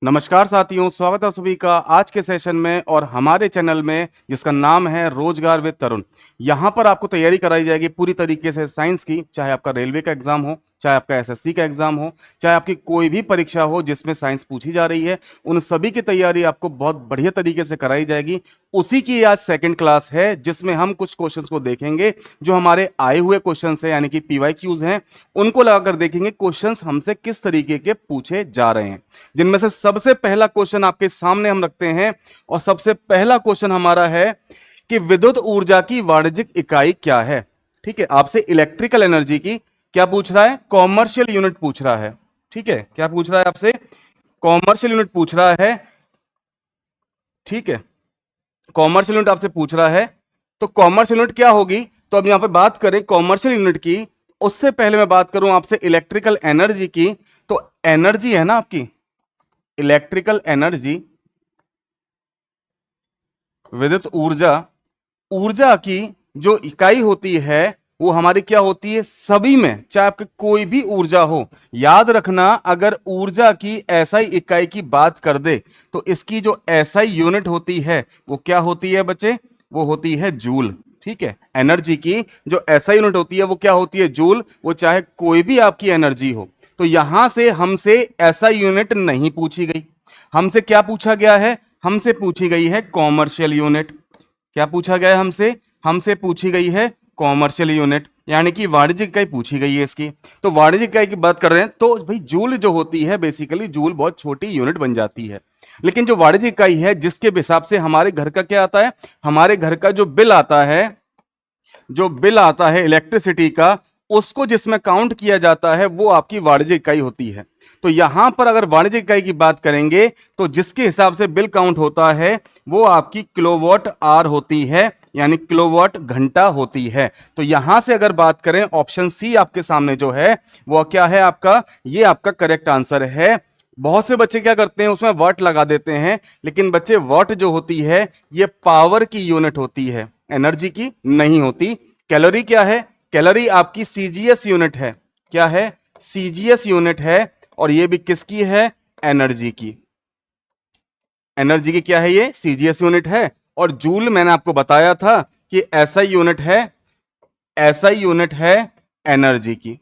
नमस्कार साथियों, स्वागत है सभी का आज के सेशन में और हमारे चैनल में जिसका नाम है रोजगार विद तरुण। यहाँ पर आपको तैयारी कराई जाएगी पूरी तरीके से साइंस की, चाहे आपका रेलवे का एग्जाम हो, चाहे आपका एसएससी का एग्जाम हो, चाहे आपकी कोई भी परीक्षा हो जिसमें साइंस पूछी जा रही है, उन सभी की तैयारी आपको बहुत बढ़िया तरीके से कराई जाएगी। उसी की आज सेकेंड क्लास है जिसमें हम कुछ क्वेश्चंस को देखेंगे जो हमारे आए हुए क्वेश्चंस हैं, यानी कि पीवाईक्यूज हैं, उनको लगाकर देखेंगे क्वेश्चंस हमसे किस तरीके के पूछे जा रहे हैं। जिनमें से सबसे पहला क्वेश्चन आपके सामने हम रखते हैं और सबसे पहला क्वेश्चन हमारा है कि विद्युत ऊर्जा की वाणिज्यिक इकाई क्या है। ठीक है, आपसे इलेक्ट्रिकल एनर्जी की क्या पूछ रहा है, कॉमर्शियल यूनिट पूछ रहा है। ठीक है, क्या पूछ रहा है आपसे, कॉमर्शियल यूनिट पूछ रहा है। ठीक है, कॉमर्शियल यूनिट आपसे पूछ रहा है, तो कॉमर्शियल यूनिट क्या होगी। तो अब यहां पर बात करें कॉमर्शियल यूनिट की, उससे पहले मैं बात करूं आपसे इलेक्ट्रिकल एनर्जी की। तो एनर्जी है ना आपकी, इलेक्ट्रिकल एनर्जी, विद्युत ऊर्जा, ऊर्जा की जो इकाई होती है वो हमारी क्या होती है, सभी में, चाहे आपके कोई भी ऊर्जा हो। याद रखना, अगर ऊर्जा की एसआई इकाई की बात कर दे तो इसकी जो एसआई यूनिट होती है वो क्या होती है बच्चे, वो होती है जूल। ठीक है, एनर्जी की जो एसआई यूनिट होती है वो क्या होती है, जूल। वो चाहे कोई भी आपकी एनर्जी हो। तो यहां से हमसे एसआई यूनिट नहीं पूछी गई, हमसे क्या पूछा गया है, हमसे पूछी गई है कॉमर्शियल यूनिट। क्या पूछा गया है हमसे, हमसे पूछी गई है कॉमर्शियल यूनिट, यानी कि वाणिज्यिक इकाई पूछी गई है इसकी। तो वाणिज्यिक इकाई की बात कर रहे हैं तो भाई जूल जो होती है, बेसिकली जूल बहुत छोटी यूनिट बन जाती है। लेकिन जो वाणिज्यिक इकाई है जिसके हिसाब से हमारे घर का क्या आता है, हमारे घर का जो बिल आता है, जो बिल आता है इलेक्ट्रिसिटी का, उसको जिसमें काउंट किया जाता है वो आपकी वाणिज्यिक इकाई होती है। तो यहां पर अगर वाणिज्यिक इकाई की बात करेंगे तो जिसके हिसाब से बिल काउंट होता है वो आपकी किलोवाट आवर होती है, यानी किलोवाट घंटा होती है। तो यहां से अगर बात करें, ऑप्शन सी आपके सामने जो है वो क्या है आपका, ये आपका करेक्ट आंसर है। बहुत से बच्चे क्या करते हैं, उसमें वाट लगा देते हैं, लेकिन बच्चे वाट जो होती है ये पावर की यूनिट होती है, एनर्जी की नहीं होती। कैलोरी क्या है, कैलोरी आपकी सीजीएस यूनिट है। क्या है, सीजीएस यूनिट है, और ये भी किसकी है, एनर्जी की। एनर्जी की क्या है, ये सीजीएस यूनिट है। और जूल मैंने आपको बताया था कि एसआई यूनिट है, एसआई यूनिट है एनर्जी की।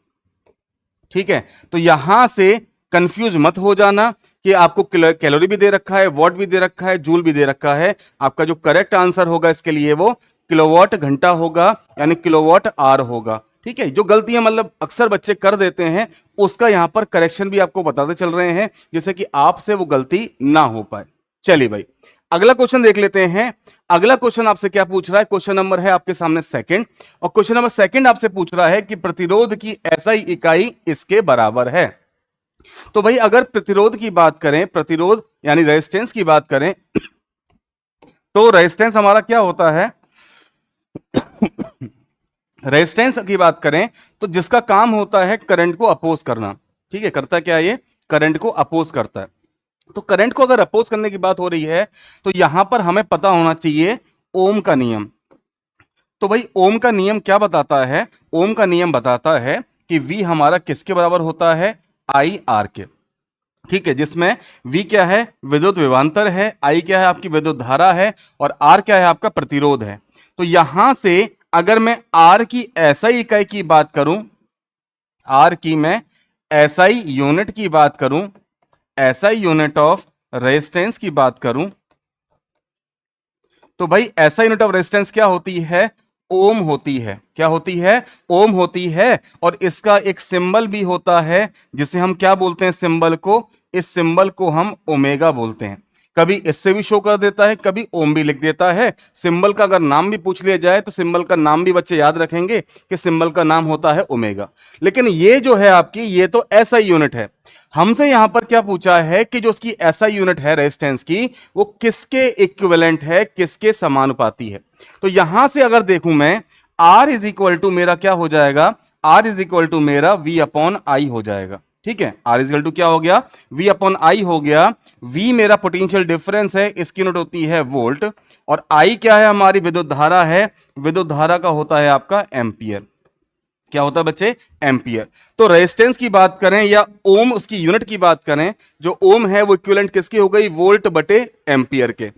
ठीक है, तो यहां से कंफ्यूज मत हो जाना कि आपको कैलोरी भी दे रखा है, वॉट भी दे रखा है, जूल भी दे रखा है। आपका जो करेक्ट आंसर होगा इसके लिए वो किलोवाट घंटा होगा, यानी किलोवाट आवर होगा। ठीक है, जो गलतियां मतलब अक्सर बच्चे कर देते हैं उसका यहां पर करेक्शन भी आपको बताते चल रहे हैं, जिससे कि आपसे वो गलती ना हो पाए। चलिए भाई, अगला क्वेश्चन देख लेते हैं। अगला क्वेश्चन आपसे क्या पूछ रहा है, क्वेश्चन नंबर है आपके सामने सेकंड, और क्वेश्चन नंबर सेकंड आपसे पूछ रहा है कि प्रतिरोध की एसआई इकाई इसके बराबर है। तो भाई अगर प्रतिरोध की बात करें, प्रतिरोध यानी रेजिस्टेंस की बात करें, तो रेजिस्टेंस हमारा क्या होता है, रेजिस्टेंस की बात करें तो जिसका काम होता है करंट को अपोज करना। ठीक है, करता क्या है ये, करंट को अपोज करता है। तो करंट को अगर अपोज करने की बात हो रही है तो यहां पर हमें पता होना चाहिए ओम का नियम। तो भाई ओम का नियम क्या बताता है, ओम का नियम बताता है कि V हमारा किसके बराबर होता है, आई आर के। ठीक है, जिसमें V क्या है, विद्युत विभवांतर है, I क्या है आपकी विद्युत धारा है, और R क्या है आपका प्रतिरोध है। तो यहां से अगर मैं R की एसआई इकाई की बात करूं, R की मैं एसआई यूनिट की बात करूं, एसआई यूनिट ऑफ रेजिस्टेंस की बात करूं, तो भाई एसआई यूनिट ऑफ रेजिस्टेंस क्या होती है, ओम होती है। क्या होती है, ओम होती है। और इसका एक सिंबल भी होता है जिसे हम क्या बोलते हैं, सिंबल को, इस सिंबल को हम ओमेगा बोलते हैं। कभी इससे भी शो कर देता है, कभी ओम भी लिख देता है। सिंबल का अगर नाम भी पूछ लिया जाए तो सिंबल का नाम भी बच्चे याद रखेंगे कि सिंबल का नाम होता है ओमेगा। लेकिन ये जो है आपकी, ये तो एसआई यूनिट है। हमसे यहां पर क्या पूछा है कि जो उसकी एसआई यूनिट है रेजिस्टेंस की, वो किसके इक्विवेलेंट है, किसके समानुपाती है। तो यहां से अगर देखूं मैं, R इज इक्वल टू मेरा क्या हो जाएगा, R इज इक्वल टू मेरा V अपॉन आई हो जाएगा। ठीक है, R इज इक्वल टू क्या हो गया, V अपॉन आई हो गया। V मेरा पोटेंशियल डिफरेंस है, इसकी यूनिट होती है वोल्ट, और I क्या है, हमारी विद्युत धारा है, विद्युत धारा का होता है आपका एम्पियर। क्या होता है बच्चे? एम्पियर। तो रेजिस्टेंस की बात करें या ओम उसकी यूनिट की बात करें, जो ओम है वो इक्विवेलेंट किसकी हो गई? वोल्ट बटे एम्पियर के।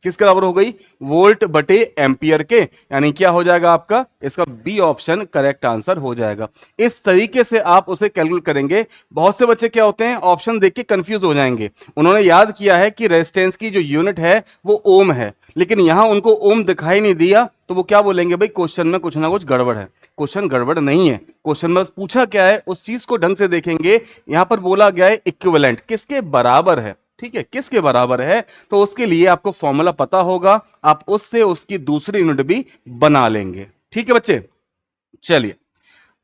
किसके बराबर हो गई? वोल्ट बटे एम्पियर के। यानी क्या हो जाएगा आपका? इसका बी ऑप्शन करेक्ट आंसर हो जाएगा। इस तरीके से आप उसे कैलकुलेट करेंगे। बहुत से बच्चे क्या होते हैं, ऑप्शन देख के कंफ्यूज हो जाएंगे। उन्होंने याद किया है कि रेजिस्टेंस की जो यूनिट है वो ओम है, लेकिन यहां उनको ओम दिखाई नहीं दिया, तो वो क्या बोलेंगे? भाई क्वेश्चन में कुछ ना कुछ गड़बड़ है। क्वेश्चन गड़बड़ नहीं है, क्वेश्चन में बस पूछा क्या है उस चीज को ढंग से देखेंगे। यहां पर बोला गया है इक्विवेलेंट किसके बराबर है, ठीक है, किसके बराबर है, तो उसके लिए आपको फॉर्मूला पता होगा, आप उससे उसकी दूसरी यूनिट भी बना लेंगे। ठीक है बच्चे, चलिए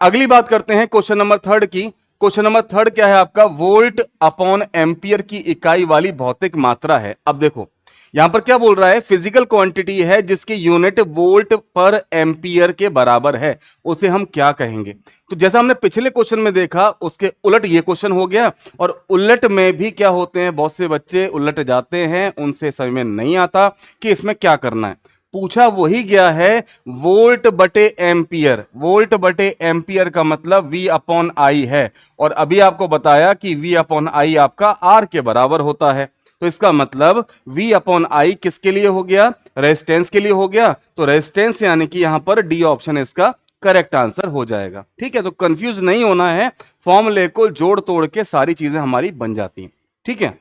अगली बात करते हैं क्वेश्चन नंबर थर्ड की। क्वेश्चन नंबर थर्ड क्या है आपका? वोल्ट अपॉन एम्पियर की इकाई वाली भौतिक मात्रा है। अब देखो यहां पर क्या बोल रहा है? फिजिकल क्वांटिटी है जिसकी यूनिट वोल्ट पर एम्पियर के बराबर है, उसे हम क्या कहेंगे? तो जैसा हमने पिछले क्वेश्चन में देखा उसके उलट ये क्वेश्चन हो गया। और उलट में भी क्या होते हैं, बहुत से बच्चे उलट जाते हैं, उनसे समझ में नहीं आता कि इसमें क्या करना है। पूछा वही गया है वोल्ट बटे एम्पियर। वोल्ट बटे एम्पियर का मतलब वी अपॉन आई है, और अभी आपको बताया कि वी अपॉन आई आपका आर के बराबर होता है। तो इसका मतलब V अपॉन आई किसके लिए हो गया? रेजिस्टेंस के लिए हो गया। तो रेजिस्टेंस यानी कि यहां पर डी ऑप्शन इसका करेक्ट आंसर हो जाएगा। ठीक है, तो कंफ्यूज नहीं होना है, फॉर्मूले को जोड़ तोड़ के सारी चीजें हमारी बन जाती हैं। ठीक है,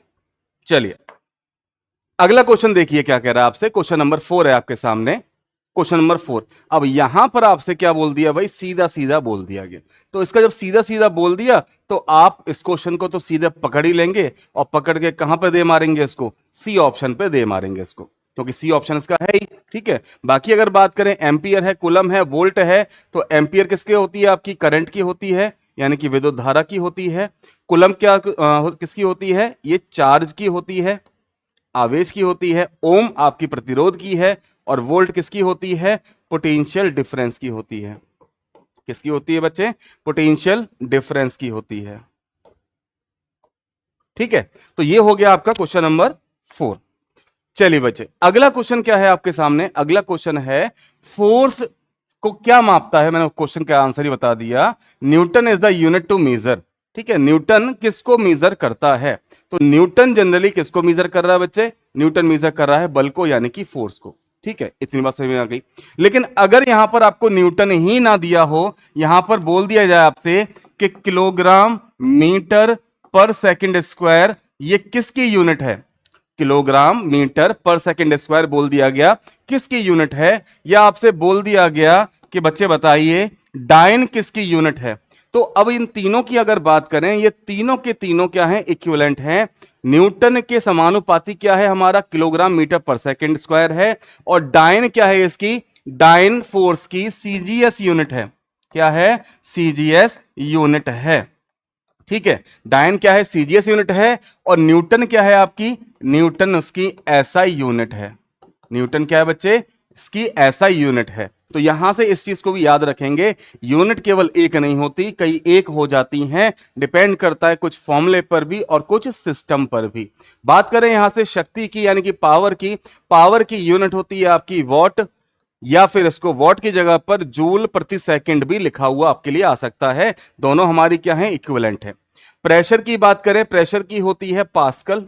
चलिए अगला क्वेश्चन देखिए क्या कह रहा है आपसे। क्वेश्चन नंबर 4 है आपके सामने। Question number 4। अब यहां पर आपसे क्या बोल दिया भाई? सीधा सीधा बोल दिया गया। तो इसका जब सीधा सीधा बोल दिया तो आप इस क्वेश्चन को तो सीधे पकड़ ही लेंगे, और पकड़ के कहां पर दे मारेंगे इसको? सी ऑप्शन पे दे मारेंगे इसको, क्योंकि सी ऑप्शन इसका है ही। ठीक है, बाकी अगर बात करें एम्पियर है, कुलम है, वोल्ट है, तो एम्पियर किसके होती है? आपकी करंट की होती है, यानी कि विद्युत धारा की होती है। कुलम क्या किसकी होती है? ये चार्ज की होती है, आवेश की होती है। ओम आपकी प्रतिरोध की है, और वोल्ट किसकी होती है? पोटेंशियल डिफरेंस की होती है। किसकी होती है बच्चे? पोटेंशियल डिफरेंस की होती है। ठीक है, तो ये हो गया आपका क्वेश्चन नंबर 4। चलिए बच्चे अगला क्वेश्चन क्या है आपके सामने? अगला क्वेश्चन है फोर्स को क्या मापता है? मैंने क्वेश्चन का आंसर ही बता दिया, Newton is the unit to measure. ठीक है, न्यूटन किसको मेजर करता है? तो न्यूटन जनरली किसको मेजर कर रहा है बच्चे? न्यूटन मेजर कर रहा है बल को, यानी कि फोर्स को। ठीक है, इतनी बात समझ में आ गई। लेकिन अगर यहां पर आपको न्यूटन ही ना दिया हो, यहां पर बोल दिया जाए आपसे कि kilogram metre per second square, ये किसकी यूनिट है? Kilogram metre per second square बोल दिया गया, किसकी यूनिट है? या आपसे बोल दिया गया कि बच्चे बताइए डाइन किसकी यूनिट है? तो अब इन तीनों की अगर बात करें, ये तीनों के तीनों क्या है? इक्विवेलेंट हैं। न्यूटन के समानुपाती क्या है हमारा? Kilogram metre per second square है। और डाइन क्या है इसकी? डाइन फोर्स की सीजीएस यूनिट है। क्या है? सीजीएस यूनिट है। ठीक है, डायन क्या है? सीजीएस यूनिट है। और न्यूटन क्या है आपकी? न्यूटन उसकी एसआई यूनिट है। न्यूटन क्या है बच्चे? इसकी एसआई यूनिट है। तो यहां से इस चीज को भी याद रखेंगे, यूनिट केवल एक नहीं होती, कई एक हो जाती हैं। डिपेंड करता है कुछ फॉर्मूले पर भी और कुछ सिस्टम पर भी। बात करें यहां से शक्ति की, यानी कि पावर की, पावर की यूनिट होती है आपकी वॉट, या फिर इसको वॉट की जगह पर जूल प्रति सेकंड भी लिखा हुआ आपके लिए आ सकता है। दोनों हमारी क्या है? इक्विवेलेंट है। प्रेशर की बात करें, प्रेशर की होती है पास्कल।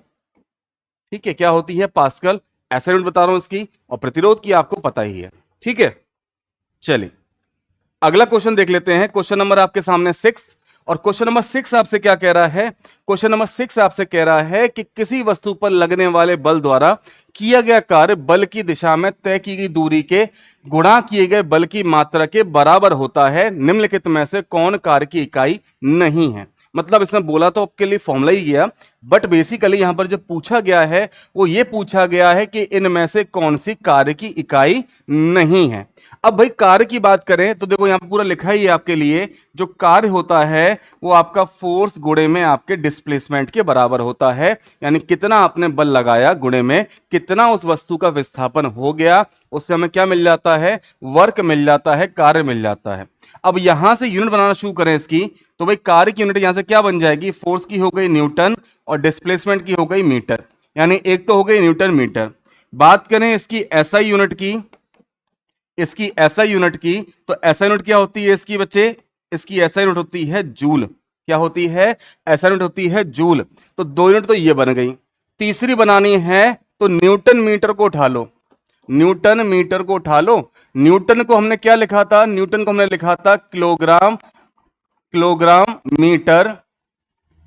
ठीक है, क्या होती है? पास्कल। ऐसा यूनिट बता रहा हूं इसकी। और प्रतिरोध की आपको पता ही है। ठीक है, चलिए अगला क्वेश्चन देख लेते हैं। क्वेश्चन नंबर आपके सामने 6। और क्वेश्चन नंबर 6 आपसे क्या कह रहा है? क्वेश्चन नंबर 6 आपसे कह रहा है कि किसी वस्तु पर लगने वाले बल द्वारा किया गया कार्य बल की दिशा में तय की गई दूरी के गुणा किए गए बल की मात्रा के बराबर होता है। निम्नलिखित में से कौन कार्य की इकाई नहीं है? मतलब इसमें बोला तो आपके लिए फॉर्मूला ही गया, बट बेसिकली यहां पर जो पूछा गया है वो ये पूछा गया है कि इनमें से कौन सी कार्य की इकाई नहीं है। अब भाई कार्य की बात करें तो देखो यहां पर पूरा लिखा ही है आपके लिए, जो कार्य होता है वो आपका फोर्स गुणे में आपके डिस्प्लेसमेंट के बराबर होता है। यानी कितना आपने बल लगाया गुणे में कितना उस वस्तु का विस्थापन हो गया, उससे हमें क्या मिल जाता है? वर्क मिल जाता है, कार्य मिल जाता है। अब यहां से यूनिट बनाना शुरू करें इसकी, तो भाई कार्य की यूनिट यहां से क्या बन जाएगी? फोर्स की हो गई न्यूटन और डिस्प्लेसमेंट की हो गई मीटर। यानी एक तो हो गई न्यूटन मीटर। बात करें इसकी एसआई यूनिट की, इसकी एसआई यूनिट की, तो एसआई यूनिट क्या होती है इसकी बच्चे? इसकी ऐसा यूनिट होती है जूल। क्या होती है? ऐसा यूनिट होती है जूल। तो 2 यूनिट तो ये बन गई। तीसरी बनानी है तो न्यूटन मीटर को उठा लो, न्यूटन मीटर को उठा लो। न्यूटन को हमने क्या लिखा था? न्यूटन को हमने लिखा था kilogram, kilogram metre,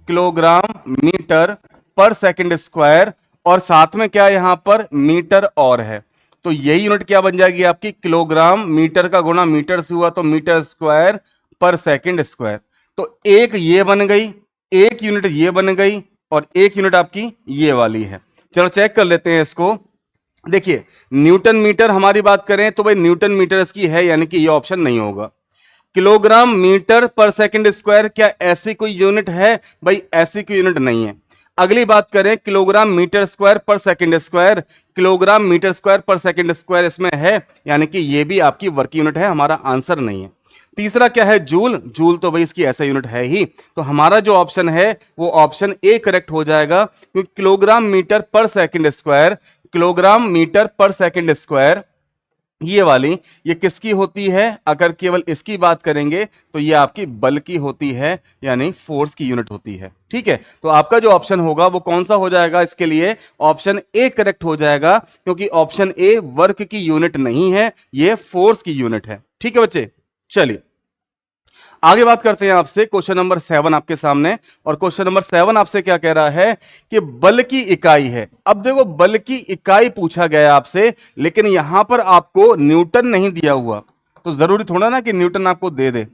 kilogram metre per second square, और साथ में क्या यहां पर मीटर और है। तो यही यूनिट क्या बन जाएगी आपकी? किलोग्राम मीटर का गुणा मीटर से हुआ तो metre square per second square. तो एक ये बन गई, एक यूनिट ये बन गई, और एक यूनिट आपकी ये वाली है। चलो चेक कर लेते हैं इसको। देखिए न्यूटन मीटर हमारी बात करें तो भाई न्यूटन मीटर इसकी है, यानी कि ये ऑप्शन नहीं होगा। Kilogram metre per second square, क्या ऐसी कोई यूनिट है? भाई ऐसी कोई यूनिट नहीं है। अगली बात करें kilogram metre square per second square, kilogram metre square per second square इसमें है, यानी कि ये भी आपकी वर्क यूनिट है, हमारा आंसर नहीं है। तीसरा क्या है? जूल। जूल तो भाई इसकी ऐसा यूनिट है ही, तो हमारा जो ऑप्शन है वो ऑप्शन ए करेक्ट हो जाएगा, क्योंकि kilogram metre per second square, kilogram metre per second square ये वाली, ये किसकी होती है? अगर केवल इसकी बात करेंगे तो ये आपकी बल की होती है, यानी फोर्स की यूनिट होती है। ठीक है, तो आपका जो ऑप्शन होगा वो कौन सा हो जाएगा? इसके लिए ऑप्शन ए करेक्ट हो जाएगा, क्योंकि ऑप्शन ए वर्क की यूनिट नहीं है, ये फोर्स की यूनिट है। ठीक है बच्चे, चलिए आगे बात करते हैं आपसे। क्वेश्चन नंबर 7 आपके सामने, और क्वेश्चन नंबर 7 आपसे क्या कह रहा है कि बल की इकाई है। अब देखो बल की इकाई पूछा गया आपसे, लेकिन यहां पर आपको न्यूटन नहीं दिया हुआ, तो जरूरी थोड़ा ना कि न्यूटन आपको दे दे।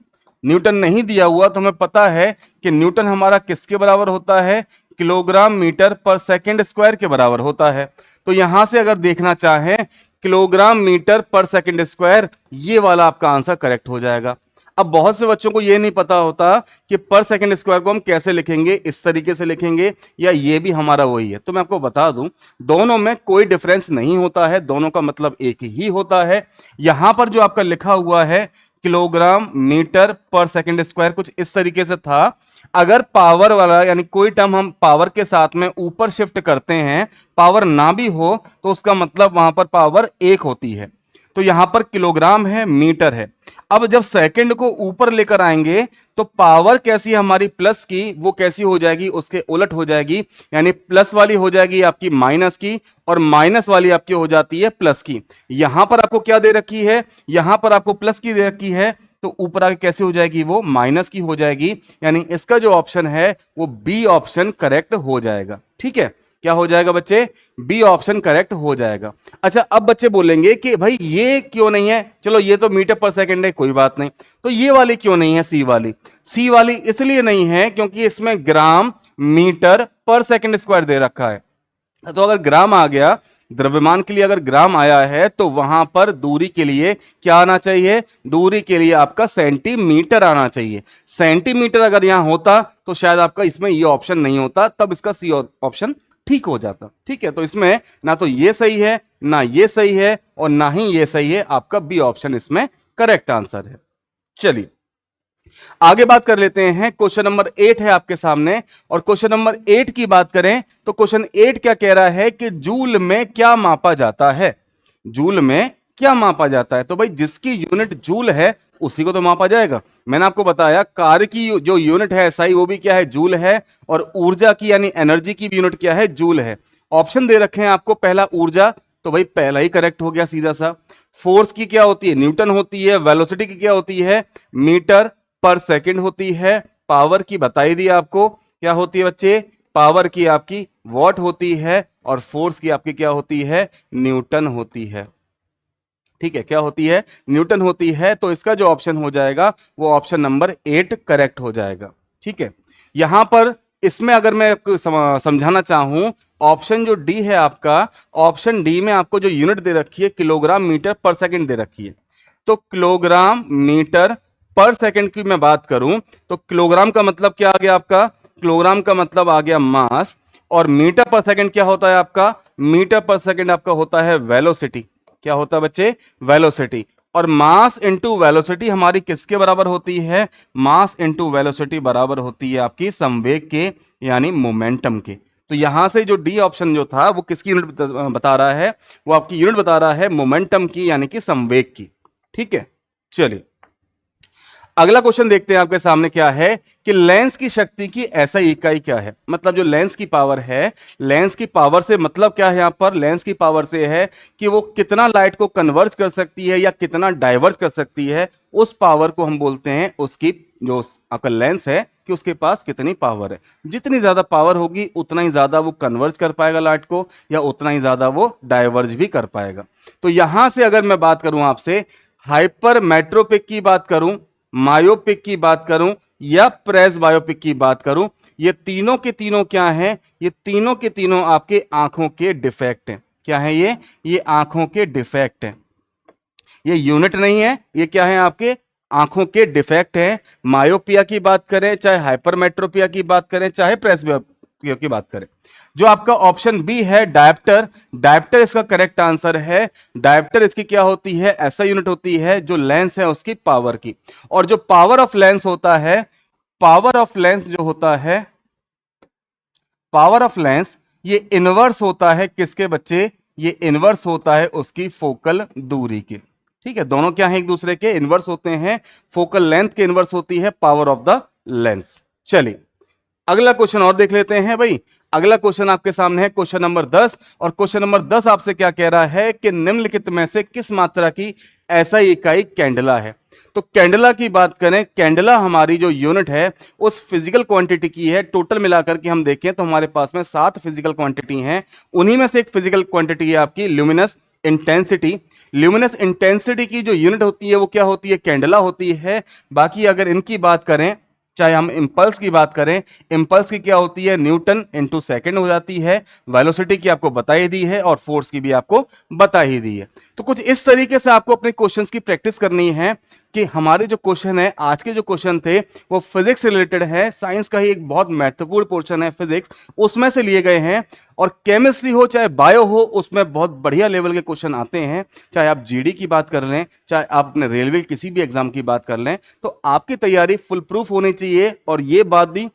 न्यूटन नहीं दिया हुआ तो हमें पता है कि न्यूटन हमारा किसके बराबर होता है? Kilogram metre per second square के बराबर होता है। तो यहां से अगर देखना चाहें kilogram metre per second square, ये वाला आपका आंसर करेक्ट हो जाएगा। अब बहुत से बच्चों को यह नहीं पता होता कि पर सेकंड स्क्वायर को हम कैसे लिखेंगे, इस तरीके से लिखेंगे या ये भी हमारा वही है। तो मैं आपको बता दूं दोनों में कोई डिफरेंस नहीं होता है, दोनों का मतलब एक ही होता है। यहां पर जो आपका लिखा हुआ है kilogram metre per second square, कुछ इस तरीके से था। अगर पावर वाला यानी कोई टर्म हम पावर के साथ में ऊपर शिफ्ट करते हैं, पावर ना भी हो तो उसका मतलब वहां पर पावर एक होती है। तो यहां पर किलोग्राम है, मीटर है। अब जब सेकंड को ऊपर लेकर आएंगे तो पावर कैसी है हमारी? प्लस की, वो कैसी हो जाएगी? उसके उलट हो जाएगी, यानी प्लस वाली हो जाएगी आपकी माइनस की, और माइनस वाली आपकी हो जाती है प्लस की। यहां पर आपको क्या दे रखी है? यहां पर आपको प्लस की दे रखी है, तो ऊपर आगे कैसे हो जाएगी? वो माइनस की हो जाएगी। यानी इसका जो ऑप्शन है वो बी ऑप्शन करेक्ट हो जाएगा। ठीक है, क्या हो जाएगा बच्चे? बी ऑप्शन करेक्ट हो जाएगा। अच्छा, अब बच्चे बोलेंगे कि भाई ये क्यों नहीं है? चलो ये तो मीटर पर सेकंड है, कोई बात नहीं, तो ये वाली क्यों नहीं है? सी वाली, सी वाली इसलिए नहीं है क्योंकि इसमें ग्राम मीटर पर सेकंड स्क्वायर दे रखा है। तो अगर ग्राम आ गया, द्रव्यमान के लिए अगर ग्राम आया है, तो वहां पर दूरी के लिए क्या आना चाहिए? दूरी के लिए आपका सेंटीमीटर आना चाहिए। सेंटीमीटर अगर यहां होता तो शायद आपका इसमें ये ऑप्शन नहीं होता, तब इसका सी ऑप्शन ठीक हो जाता। ठीक है, तो इसमें ना तो ये सही है, ना ये सही है, और ना ही ये सही है। आपका बी ऑप्शन इसमें करेक्ट आंसर है। चलिए आगे बात कर लेते हैं। क्वेश्चन नंबर 8 है आपके सामने, और क्वेश्चन नंबर 8 की बात करें तो क्वेश्चन 8 क्या कह रहा है कि जूल में क्या मापा जाता है? जूल में क्या मापा जाता है? तो भाई जिसकी यूनिट जूल है उसी को तो मापा जाएगा। मैंने आपको बताया कार्य की जो यूनिट है एसआई, वो भी क्या है? जूल है, और ऊर्जा की यानी एनर्जी की भी यूनिट क्या है? जूल है। ऑप्शन दे रखे हैं आपको, पहला ऊर्जा, तो भाई पहला ही करेक्ट हो गया सीधा सा। फोर्स की क्या होती है? न्यूटन होती है। वेलोसिटी की क्या होती है? मीटर पर सेकंड होती है। पावर की बताई दी आपको, क्या होती है बच्चे? पावर की आपकी वॉट होती है, और फोर्स की आपकी क्या होती है? न्यूटन होती है। ठीक है, क्या होती है? न्यूटन होती है। तो इसका जो ऑप्शन हो जाएगा वो ऑप्शन नंबर 8 करेक्ट हो जाएगा। ठीक है, यहां पर इसमें अगर मैं समझाना चाहूं, ऑप्शन जो डी है आपका, ऑप्शन डी में आपको जो यूनिट दे रखी है किलोग्राम मीटर पर सेकंड दे रखी है। तो किलोग्राम मीटर पर सेकंड की मैं बात करूं तो किलोग्राम का मतलब क्या आ गया आपका? किलोग्राम का मतलब आ गया मास, और मीटर पर सेकंड क्या होता है आपका? मीटर पर सेकंड आपका होता है वेलोसिटी। क्या होता है बच्चे? वेलोसिटी। और मास इंटू वेलोसिटी हमारी किसके बराबर होती है? मास इंटू वेलोसिटी बराबर होती है आपकी संवेग के, यानी मोमेंटम के। तो यहां से जो डी ऑप्शन जो था वो किसकी यूनिट बता रहा है? वो आपकी यूनिट बता रहा है मोमेंटम की, यानी कि संवेग की। ठीक है, चलिए अगला क्वेश्चन देखते हैं आपके सामने क्या है कि लेंस की शक्ति की एसआई इकाई क्या है। मतलब जो लेंस की पावर है, लेंस की पावर से मतलब क्या है, यहां पर लेंस की पावर से है कि वो कितना लाइट को कन्वर्ज कर सकती है या कितना डाइवर्ज कर सकती है, उस पावर को हम बोलते हैं उसकी, जो आपका लेंस है कि उसके पास कितनी पावर है। जितनी ज्यादा पावर होगी उतना ही ज्यादा वो कन्वर्ज कर पाएगा लाइट को, या उतना ही ज्यादा वो डाइवर्ज भी कर पाएगा। तो यहां से अगर मैं बात करूं आपसे, हाइपर मेट्रोपिक की बात करूं, मायोपिक की बात करूं या प्रेस बायोपिक की बात करूं, ये तीनों के तीनों क्या हैं, ये तीनों के तीनों आपके आंखों के डिफेक्ट हैं। क्या है ये आंखों के डिफेक्ट हैं। ये यूनिट नहीं है, ये क्या है, आपके आंखों के डिफेक्ट हैं। मायोपिया की बात करें, चाहे हाइपरमेट्रोपिया की बात करें, चाहे प्रेसबियोपिया की बात करें। जो आपका ऑप्शन बी है डायप्टर, डायप्टर इसका करेक्ट आंसर है। डायप्टर इसकी क्या होती है, ऐसा यूनिट होती है जो लेंस है उसकी पावर की। और जो पावर ऑफ लेंस होता है, पावर ऑफ लेंस जो होता है, पावर ऑफ लेंस ये इनवर्स होता है किसके बच्चे, ये इनवर्स होता है उसकी फोकल दूरी के। ठीक है, दोनों क्या है, एक दूसरे के इनवर्स होते हैं, फोकल लेंथ के इनवर्स होती है पावर ऑफ द लेंस। चलिए अगला क्वेश्चन और देख लेते हैं भाई। अगला क्वेश्चन आपके सामने है क्वेश्चन नंबर 10, और क्वेश्चन नंबर 10 आपसे क्या कह रहा है कि निम्नलिखित में से किस मात्रा की एसआई इकाई कैंडला है। तो कैंडला की बात करें, कैंडला हमारी जो यूनिट है उस फिजिकल क्वांटिटी की है। टोटल मिलाकर के हम देखें तो हमारे पास में 7 फिजिकल क्वांटिटी हैं। उन्हीं में से एक फिजिकल क्वांटिटी है आपकी ल्यूमिनस इंटेंसिटी। ल्यूमिनस इंटेंसिटी की जो यूनिट होती है वो क्या होती है, कैंडला होती है। बाकी अगर इनकी बात करें, चाहे हम इंपल्स की बात करें, इंपल्स की क्या होती है, न्यूटन इनटू सेकंड हो जाती है। वेलोसिटी की आपको बता ही दी है और फोर्स की भी आपको बता ही दी है। तो कुछ इस तरीके से आपको अपने क्वेश्चंस की प्रैक्टिस करनी है कि हमारे जो क्वेश्चन है, आज के जो क्वेश्चन थे वो फिजिक्स से रिलेटेड है। साइंस का ही एक बहुत महत्वपूर्ण पोर्शन है फिजिक्स, उसमें से लिए गए हैं। और केमिस्ट्री हो चाहे बायो हो, उसमें बहुत बढ़िया लेवल के क्वेश्चन आते हैं। चाहे आप जीडी की बात कर लें, चाहे आप अपने रेलवे किसी भी एग्जाम की बात कर लें, तो आपकी तैयारी फुल प्रूफ होनी चाहिए। और ये बात भी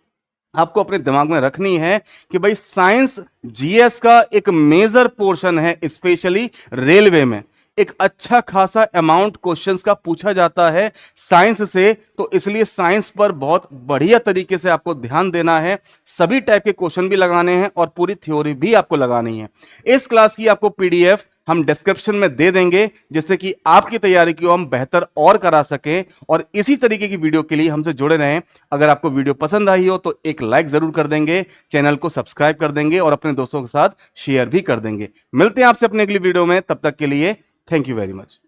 आपको अपने दिमाग में रखनी है कि भाई साइंस जीएस का एक मेजर पोर्शन है, स्पेशली रेलवे में एक अच्छा खासा अमाउंट क्वेश्चंस का पूछा जाता है साइंस से। तो इसलिए साइंस पर बहुत बढ़िया तरीके से आपको ध्यान देना है। सभी टाइप के क्वेश्चन भी लगाने हैं और पूरी थ्योरी भी आपको लगानी है। इस क्लास की आपको पीडीएफ हम डिस्क्रिप्शन में दे देंगे, जिससे कि आपकी तैयारी को हम बेहतर और करा सकें। और इसी तरीके की वीडियो के लिए हमसे जुड़े रहें। अगर आपको वीडियो पसंद आई हो तो एक लाइक जरूर कर देंगे, चैनल को सब्सक्राइब कर देंगे और अपने दोस्तों के साथ शेयर भी कर देंगे। मिलते हैं आपसे अपने अगली वीडियो में, तब तक के लिए थैंक यू वेरी मच।